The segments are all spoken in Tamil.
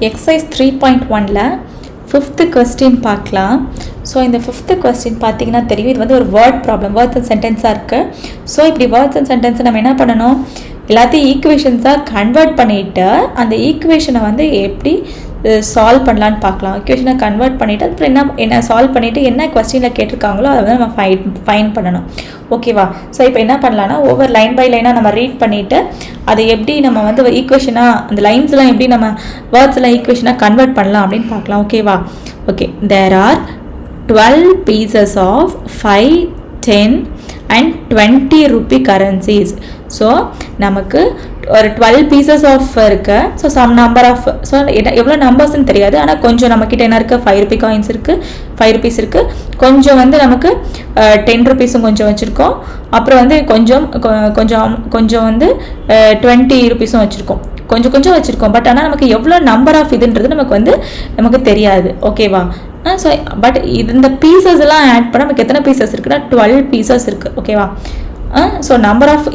எக்ஸசைஸ் 3.1ல 5th கொஸ்டின் பார்க்கலாம். ஸோ இந்த 5th கொஸ்டின் பார்த்தீங்கன்னா தெரியும், இது வந்து ஒரு வேர்ட் ப்ராப்ளம், வேர்ட்ஸ் அண்ட் சென்டென்ஸாக இருக்குது. ஸோ இப்படி வேர்ட்ஸ் அண்ட் சென்டென்ஸை நம்ம என்ன பண்ணணும், எல்லாத்தையும் ஈக்குவேஷன்ஸாக கன்வெர்ட் பண்ணிவிட்டு அந்த ஈக்குவேஷனை வந்து எப்படி சால்வ் பண்ணலான்னு பார்க்கலாம். ஈக்குவேஷனை கன்வெர்ட் பண்ணிவிட்டு அப்புறம் என்ன சால்வ் பண்ணிவிட்டு என்ன கொஸ்டினில் கேட்டிருக்காங்களோ அதை வந்து நம்ம ஃபைன் பண்ணணும். ஓகேவா? ஸோ இப்போ என்ன பண்ணலான்னா ஒவ்வொரு லைன் பை லைனாக நம்ம ரீட் பண்ணிவிட்டு அதை எப்படி நம்ம வந்து ஈக்குவேஷனாக அந்த லைன்ஸ்லாம் எப்படி நம்ம வேர்ட்ஸ் எல்லாம் ஈக்குவேஷனாக கன்வெர்ட் பண்ணலாம் அப்படின்னு பார்க்கலாம். ஓகேவா? Okay. There are 12 pieces of 5, 10 and 20 rupee currencies. So நமக்கு ஒரு 12 pieces of இருக்கு. So some number of, so எவ்வளோ நம்பர்ஸ்ன்னு தெரியாது, ஆனால் கொஞ்சம் நம்மக்கிட்ட என்ன இருக்குது, 5 rupee காயின்ஸ் இருக்குது, 5 rupees இருக்குது, கொஞ்சம் வந்து நமக்கு 10 rupeesம் கொஞ்சம் வச்சுருக்கோம், அப்புறம் வந்து கொஞ்சம் வந்து 20 rupeesம் வச்சுருக்கோம், கொஞ்சம் வச்சுருக்கோம். பட் ஆனால் நமக்கு எவ்வளோ நம்பர் ஆஃப் இதுன்றது நமக்கு தெரியாது. ஓகேவா? ஸோ பட் இந்த பீசஸ் எல்லாம் ஆட் பண்ண நமக்கு எத்தனை பீசஸ் இருக்குன்னா 12 pieces இருக்குது. ஓகேவா? ஸோ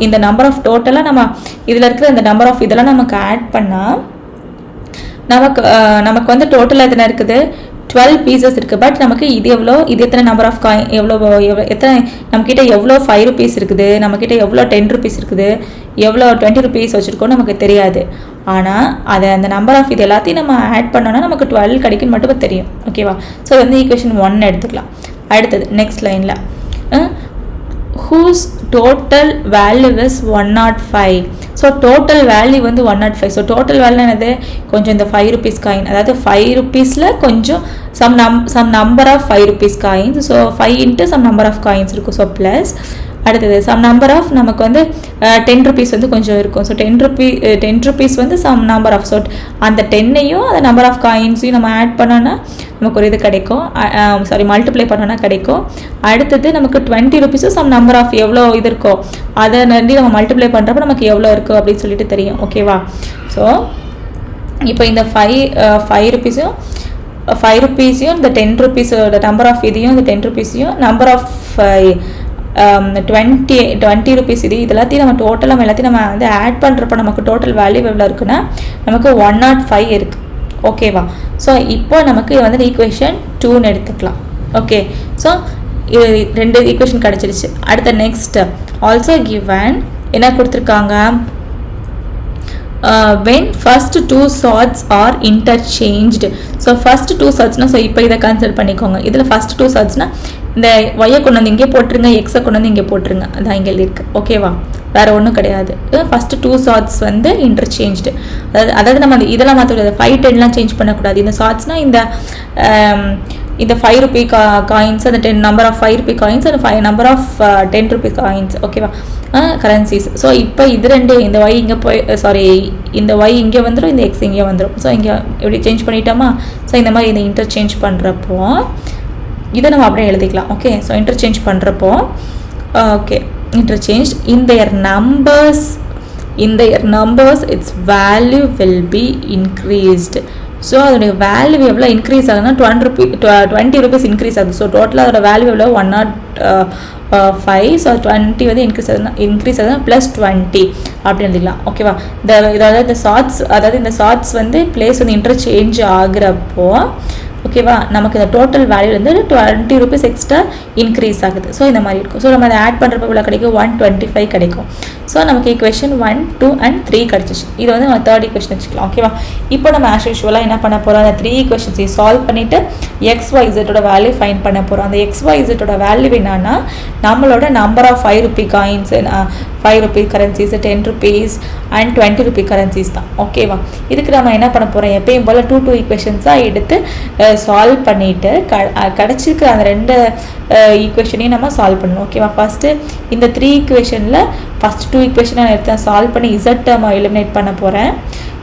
இந்த நம்பர் ஆஃப் டோட்டலாக நம்ம இதில் இருக்கிற இந்த நம்பர் ஆஃப் இதெல்லாம் நமக்கு ஆட் பண்ணால் நமக்கு வந்து டோட்டலாக எத்தனை இருக்குது, 12 pieces இருக்குது. பட் நமக்கு இது எத்தனை நம்பர் ஆஃப் காயின், எத்தனை நம்மக்கிட்ட எவ்வளோ 5 rupees இருக்குது, நம்மக்கிட்ட எவ்வளோ 10 rupees இருக்குது, எவ்வளோ 20 rupees வச்சுருக்கோன்னு நமக்கு தெரியாது. ஆனால் அந்த நம்பர் ஆஃப் இது எல்லாத்தையும் நம்ம ஆட் பண்ணோன்னா நமக்கு 12 கிடைக்குன்னு மட்டும் தெரியும். ஓகேவா? ஸோ இது வந்து ஈக்குவேஷன் 1 எடுத்துக்கலாம். அடுத்தது நெக்ஸ்ட் லைனில் whose total value is 105. So total value வந்து 105. ஸோ டோட்டல் வேல்யூ என்னது, கொஞ்சம் இந்த 5 rupees காயின், அதாவது 5 rupeesல கொஞ்சம் some number of 5 rupees coins. So 5 into some number of coins இருக்கும். ஸோ ப்ளஸ் அடுத்தது சம் நம்பர் ஆஃப் நமக்கு வந்து 10 rupees வந்து கொஞ்சம் இருக்கும். ஸோ 10 rupees வந்து சம் நம்பர் ஆஃப், ஸோ அந்த 10ஐயும் அந்த நம்பர் ஆஃப் காயின்ஸையும் நம்ம ஆட் பண்ணோன்னா நமக்கு ஒரு இது கிடைக்கும், மல்டிப்ளை பண்ணோன்னா கிடைக்கும். அடுத்தது நமக்கு 20 rupees சம் நம்பர் ஆஃப் எவ்வளோ இது இருக்கோ அதை நம்ம மல்டிப்ளை பண்ணுறப்ப நமக்கு எவ்வளோ இருக்கும் அப்படின்னு சொல்லிட்டு தெரியும். ஓகேவா? ஸோ இப்போ இந்த 5 rupeesயும் இந்த 10 rupeesோட நம்பர் ஆஃப் இதையும் இந்த 10 rupeesயும் நம்பர் ஆஃப் 20 rupees இது எல்லாத்தையும் நம்ம டோட்டலாக எல்லாத்தையும் நம்ம வந்து ஆட் பண்ணுறப்ப நமக்கு டோட்டல் வேல்யூ எவ்வளோ இருக்குன்னா நமக்கு 105 இருக்குது. ஓகேவா? ஸோ இப்போ நமக்கு வந்து ஈக்குவேஷன் 2ன்னு எடுத்துக்கலாம். ஓகே. ஸோ இது 2 ஈக்குவேஷன் கிடச்சிருச்சு. அடுத்த நெக்ஸ்ட் ஆல்சோ கிவன் என்ன கொடுத்துருக்காங்க, when first 2 sorts are interchanged. So first 2 sortsனா, ஸோ இப்போ இதை கன்சிடர் பண்ணிக்கோங்க. இதில் ஃபர்ஸ்ட் 2 sortsனா இந்த ஒய்யை கொண்டு வந்து இங்கே போட்டுருங்க, எக்ஸை கொண்டு வந்து இங்கே போட்டுருங்க, அதான் இங்கே இருக்குது. ஓகேவா? வேறு ஒன்றும் கிடையாது. ஃபஸ்ட்டு 2 sorts வந்து இன்டர்சேஞ்ச்டு, அதாவது நம்ம இதெல்லாம் மாற்றக்கூடாது, 5, 10லாம் சேஞ்ச் பண்ணக்கூடாது. இந்த சார்ட்ஸ்னால் இந்த 5 rupee காயின்ஸ், அந்த 10 நம்பர் ஆஃப் 5 rupee காயின்ஸ், அந்த 5 நம்பர் ஆஃப் 10 rupee காயின்ஸ். ஓகேவா? கரன்சிஸ். ஸோ இப்போ இது ரெண்டு, இந்த ஒய் இங்கே இந்த ஒய் இங்கே வந்துடும், இந்த எக்ஸ் இங்கே வந்துடும். ஸோ இங்கே எப்படி சேஞ்ச் பண்ணிட்டோமா? ஸோ இந்த மாதிரி இந்த இன்டர்சேஞ்ச் பண்ணுறப்போ இதை நம்ம அப்படியே எழுதிக்கலாம். ஓகே. ஸோ இன்டர்சேஞ்ச் பண்ணுறப்போ okay, interchange in their numbers its value will be increased. So அதோடைய வேல்யூ எவ்வளோ இன்க்ரீஸ் ஆகுதுன்னா 20 rupees இன்க்ரீஸ் ஆகுது. ஸோ டோட்டலாக அதோட வேல்யூ எவ்வளோ 105. ஸோ 20 வந்து இன்க்ரீஸ் ஆகுதுன்னா ப்ளஸ் 20 அப்படின்னு எழுதிக்கலாம். ஓகேவா? இந்த சார்ட்ஸ் வந்து பிளேஸ் வந்து இன்டர்சேஞ்ச் ஆகுறப்போ ஓகேவா, நமக்கு இந்த டோட்டல் வேல்யூ வந்து 20 rupees எக்ஸ்ட்ரா இன்க்ரீஸ் ஆகுது. ஸோ இந்த மாதிரி இருக்கும். ஸோ நம்ம அதை ஆட் பண்ணுறப்ப இவ்வளோ கிடைக்கும், 125 கிடைக்கும். ஸோ நமக்கு ஈக்குவேஷன் 1, 2 and 3 கிடச்சிச்சு. இது வந்து நம்ம தேர்ட் ஈக்குவேஷன் வச்சுக்கலாம். ஓகேவா? இப்போ நம்ம ஆஸ் யூஷுவலாக என்ன பண்ண போகிறோம், அந்த 3 ஈக்குவேஷன்ஸையும் சால்வ் பண்ணிவிட்டு XYZோட வேல்யூ ஃபைண்ட் பண்ண போகிறோம். அந்த XYZோட வேல்யூ என்னன்னா நம்மளோட number of 5 rupee coins, 5 rupee currencies, 10 rupees and 20 rupee currencies தான். ஓகேவா? இதுக்கு நம்ம என்ன பண்ண போகிறோம், எப்பயும் போல் 2 ஈக்குவேஷன்ஸாக எடுத்து சால்வ் பண்ணிவிட்டு கிடச்சிருக்கிற அந்த 2 ஈக்குவேஷனையும் நம்ம சால்வ் பண்ணணும். ஓகேவா? ஃபஸ்ட்டு இந்த 3 ஈக்குவேஷனில் ஃபஸ்ட் 2 ஈக்குவேஷனை நான் எடுத்து சால்வ் பண்ணி இசட் டேர்மை எலிமினேட் பண்ண போகிறேன்.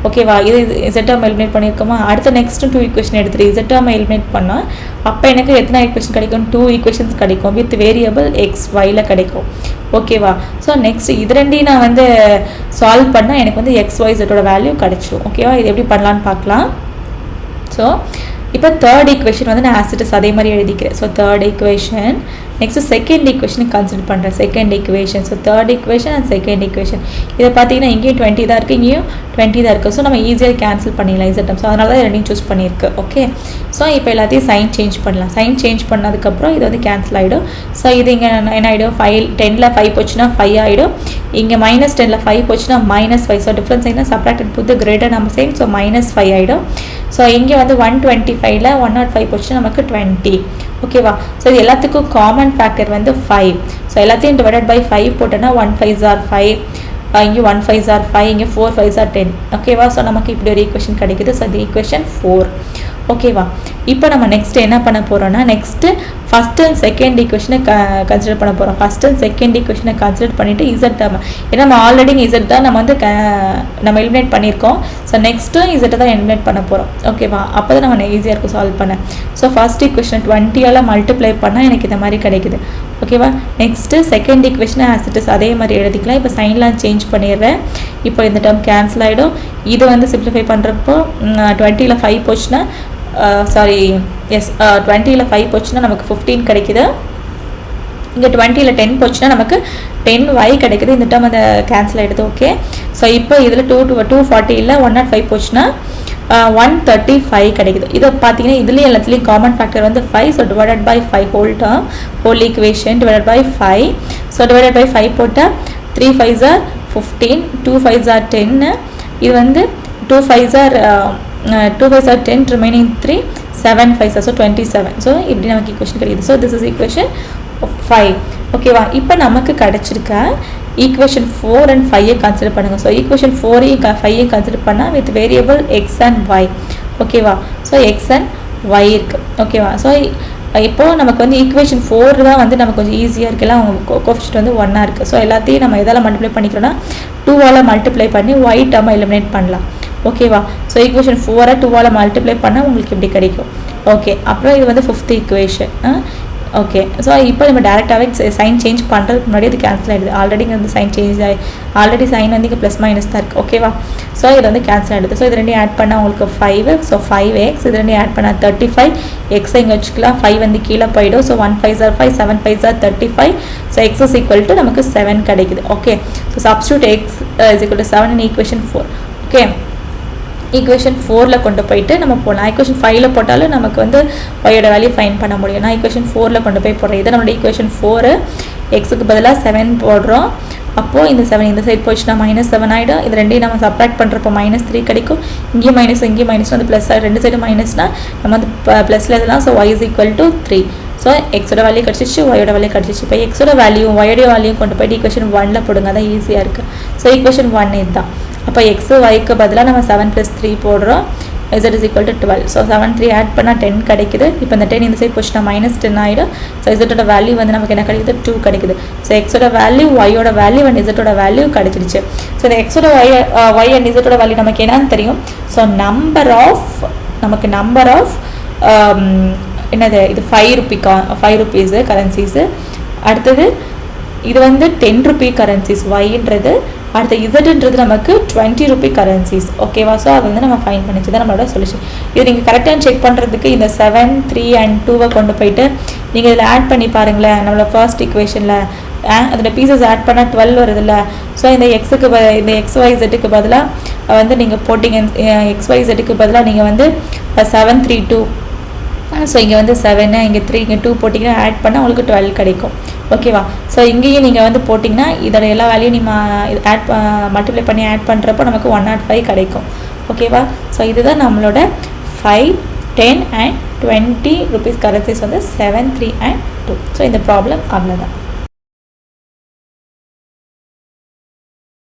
ஓகேவா? இது இசட் டேர்மை எலிமினேட் பண்ணியிருக்கோமா? அடுத்த நெக்ஸ்ட் 2 ஈக்குவேஷன் எடுத்துகிட்டு இசட் டேர்மை எலிமினேட் பண்ணால் அப்போ எனக்கு எத்தனை ஈக்குவேஷன் கிடைக்கும், 2 ஈக்குவேஷன்ஸ் கிடைக்கும் வித் வேரியபிள் XYல கிடைக்கும். ஓகேவா? ஸோ நெக்ஸ்ட் இது ரெண்டையும் நான் வந்து சால்வ் பண்ணால் எனக்கு வந்து XYZோட வேல்யூ கிடைச்சிடும். ஓகேவா? இது எப்படி பண்ணலான்னு பார்க்கலாம். ஸோ இப்போ தேர்ட் ஈக்குவேஷன் வந்து நான் ஆஸ் இட் இஸ் அதே மாதிரி எழுதிக்கிறேன். So third equation next second equation consider பண்ணுறேன். Second equation so third equation and second equation இதை பார்த்தீங்கன்னா இங்கேயும் 20 தான் இருக்குது, இங்கேயும் 20 தான் இருக்குது. ஸோ நம்ம ஈஸியாக கேன்சல் பண்ணிடலாம் இசட்டம். ஸோ அதனால தான் ரெண்டையும் சூஸ் பண்ணியிருக்கு. ஓகே, ஸோ இப்போ எல்லாத்தையும் சைன் சேஞ்ச் பண்ணலாம். சைன் சேஞ்ச் பண்ணதுக்கப்புறம் இது வந்து கேன்சல் ஆகிடும். ஸோ இது இங்கே என்ன ஆகிடும், 10ல் 5 போச்சுன்னா 5 ஆகிடும். இங்கே -10ல் 5 போச்சுன்னா -5. ஸோ டிஃப்ரென்ஸ் என்ன சப்ராக்டட் புது கிரேட்டர் நம்ம சேம். ஸோ -5 ஆகிடும். ஸோ இங்கே வந்து 125ல் 105 போச்சுன்னா நமக்கு 20. ஓகேவா? ஸோ இது எல்லாத்துக்கும் காமன் ஃபேக்டர் வந்து 5. ஸோ எல்லாத்தையும் டிவைடட் பை 5 போட்டோன்னா 1 5s are 5, இங்கே 1 5s are 5, இங்கே 4 5s are 10. ஓகேவா? ஸோ நமக்கு இப்படி ஒரு ஈக்குவேஷன் கிடைக்குது. ஸோ இது ஈக்குவேஷன் 4. ஓகேவா? இப்போ நம்ம நெக்ஸ்ட் என்ன பண்ண போகிறோம்னா நெக்ஸ்ட்டு ஃபஸ்ட் அண்ட் செகண்ட் ஈக்குவேஷனை கன்சிடர் பண்ண போகிறோம். ஃபஸ்ட் அண்ட் செகண்ட் ஈக்குவேஷனை கன்சிடர் பண்ணிவிட்டு இசட் ஏன்னா நம்ம ஆல்ரெடி இசட் தான் நம்ம வந்து நம்ம எலிமினேட் பண்ணியிருக்கோம். ஸோ நெக்ஸ்ட்டும் இசட்டை தான் எலிமினேட் பண்ண போகிறோம். ஓகேவா? அப்போ தான் நம்ம ஈஸியாக இருக்கும் சால்வ் பண்ண. ஸோ ஃபஸ்ட் ஈக்குவேஷனை 20ஆல் மல்டிப்ளை பண்ணால் எனக்கு இந்த மாதிரி கிடைக்குது. ஓகேவா? நெக்ஸ்ட்டு செகண்ட் ஈக்குவேஷனை ஆஸ் இட் இஸ் அதே மாதிரி எழுதிக்கலாம். இப்போ சைன்லாம் சேஞ்ச் பண்ணிடுறேன். இப்போ இந்த டேர்ம் கேன்சல் ஆகிடும். இது வந்து சிம்பிளிஃபை பண்ணுறப்போ 20ல் 5 போச்சுன்னா சாரி எஸ் 20ல் 5 போச்சுன்னா நமக்கு 15 கிடைக்குது. இங்கே 20ல் 10 போச்சுன்னா நமக்கு 10y கிடைக்குது. இந்த டேர்ம் அந்த கேன்சல் ஆகிடுது. ஓகே, ஸோ இப்போ இதில் 240ல் 105 போச்சுன்னா 135 கிடைக்குது. இதை பார்த்தீங்கன்னா இதுலேயும் எல்லாத்துலேயும் காமன் ஃபேக்டர் வந்து 5. So divided by 5 whole term whole equation divided by 5. So divided by 5 போட்டால் 3 5s are 15, 2 5s are 10. இது வந்து 2 5s are 10, remaining 3, 7 5s are so 27. So இப்படி நமக்கு ஈக்குவேஷன் கிடைக்குது. So this is equation 5. ஓகேவா? இப்போ நமக்கு கிடச்சிருக்க ஈக்குவேஷன் 4 and 5 கன்சிடர் பண்ணுங்கள். ஸோ ஈக்குவேஷன் 4ஐயும் 5ஐயும் கன்சிடர் பண்ணால் with variable x and y. ஓகேவா? ஸோ x and y இருக்குது. ஓகேவா? ஸோ இப்போது நமக்கு வந்து ஈக்குவேஷன் 4 தான் வந்து நமக்கு கொஞ்சம் ஈஸியாக இருக்குல்ல, அவங்க கோஎஃபிஷியன்ட் வந்து 1 இருக்குது. ஸோ எல்லாத்தையும் நம்ம எதால் மல்டிப்ளை பண்ணிக்கிறோன்னா 2ஆல் மல்டிப்ளை பண்ணி y டேர்மை எலிமினேட் பண்ணலாம். ஓகேவா? ஸோ ஈக்குவேஷன் 4ஐ 2ஆல் மல்டிப்ளை பண்ணால் உங்களுக்கு இப்படி கிடைக்கும். ஓகே, அப்புறம் இது வந்து 5th ஈக்குவேஷன். ஓகே, ஸோ இப்போ நம்ம டேரெக்டாகவே சைன் சேஞ்ச் பண்ணுறதுக்கு முன்னாடி இது கேன்சல் ஆகிடுது. ஆல்ரெடி இங்கே வந்து சைன் சேஞ்ச் ஆல்ரெடி சைன் வந்து இங்கே ப்ளஸ் மைனஸ் தான் இருக்குது. ஓகேவா? ஸோ இது வந்து கேன்சல் ஆகிடுது. ஸோ இது ரெண்டையும் ஆட் பண்ணால் உங்களுக்கு 5. ஸோ 5x இது ரெண்டையும் ஆட் பண்ணால் 35. எக்ஸ் இங்கே வச்சுக்கலாம். 5 வந்து கீழே போயிடும். So 1 5s are 5, 7 5s are 35. So x is equal to நமக்கு 7 கிடைக்குது. Okay, so substitute x is equal to 7 in equation 4. Okay, equation 4ல் கொண்டு போயிட்டு நம்ம போகலாம். ஈக்குவேஷன் 5ல் போட்டாலும் நமக்கு வந்து ஒயோட வேல்யூ ஃபைன் பண்ண முடியும். நான் ஈக்குவேஷன் 4ல் கொண்டு போய் போடுறேன். இதை நம்மளோட ஈக்குவேஷன் 4 எக்ஸுக்கு பதிலாக 7 போடுறோம். அப்போது இந்த 7 இந்த சைட் போச்சுன்னா -7 ஆகிடும். இது ரெண்டையும் நம்ம சப்ராக்ட் பண்ணுறப்போ -3 கிடைக்கும். இங்கேயும் மைனஸ் இங்கேயும் மைனஸ் வந்து ப்ளஸ் ரெண்டு சைடு மைனஸ்னால் நம்ம வந்து ப்ளஸில் இதெல்லாம். So y is equal to 3. So எக்ஸோட வேல்யூ கிடச்சிச்சு, ஒயோட வேல்யூ கிடச்சிச்சு. இப்போ எக்ஸோட வேல்யூ ஒயோட வேல்யூ கொண்டு போய்ட்டு ஈக்குவேஷன் 1ல் போடுங்க. அதான் ஈஸியாக இருக்குது. ஸோ ஈக்குவேஷன் 1 இதுதான். அப்போ எக்ஸு ஒய்க்கு பதிலாக நம்ம 7 + 3 போடுறோம். z is equal to 12. So 7 3 add பண்ணால் 10 கிடைக்குது. இப்போ இந்த 10 இந்த சைட் போச்சுன்னா -10 ஆகிடும். ஸோ இசட்டோட வேல்யூ வந்து நமக்கு என்ன கிடைக்குது, 2 கிடைக்குது. ஸோ எக்ஸோட வேல்யூ ஒய்யோட வேல்யூ அண்ட் இசட்டோட வேல்யூ கிடைச்சிடுச்சு. ஸோ இந்த எக்ஸோட ஒய் அண்ட் இசட்டோட வேல்யூ நமக்கு என்னன்னு தெரியும். ஸோ நம்பர் ஆஃப் என்னது இது 5 rupees கரன்சிஸு. அடுத்தது இது வந்து 10 rupee கரன்சிஸ் ஒய்ன்றது. அடுத்த இசட்ன்றது நமக்கு 20 rupee கரன்சிஸ். ஓகேவா? ஸோ அது வந்து நம்ம ஃபைன் பண்ணிச்சு தான் நம்மளோட சொல்யூஷன். இது நீங்கள் கரெக்டாக செக் பண்ணுறதுக்கு இந்த 7 3 and 2 கொண்டு போயிட்டு நீங்கள் இதில் ஆட் பண்ணி பாருங்களேன். நம்மளோட ஃபர்ஸ்ட் ஈக்குவேஷனில் அதில் பீசஸ் ஆட் பண்ணால் 12 வருதில்ல. ஸோ இந்த எக்ஸுக்கு இந்த XYZக்கு பதிலாக வந்து நீங்கள் போட்டிங்க. XYZக்கு பதிலாக நீங்கள் வந்து 7 3 2. ஸோ இங்கே வந்து 7 இங்கே 3 இங்கே 2 போட்டிங்கன்னா ஆட் பண்ணால் உங்களுக்கு 12 கிடைக்கும். ஓகேவா? ஸோ இங்கேயும் நீங்கள் வந்து போட்டிங்கன்னா இதோட எல்லா வேல்யூ நீங்கள் மல்டிப்ளை பண்ணி ஆட் பண்ணுறப்போ நமக்கு 105 கிடைக்கும். ஓகேவா? ஸோ இதுதான் நம்மளோட 5 10 and 20 rupees கரன்சிஸ் வந்து 7 3 and 2. ஸோ இந்த ப்ராப்ளம் அவ்வளோதான்.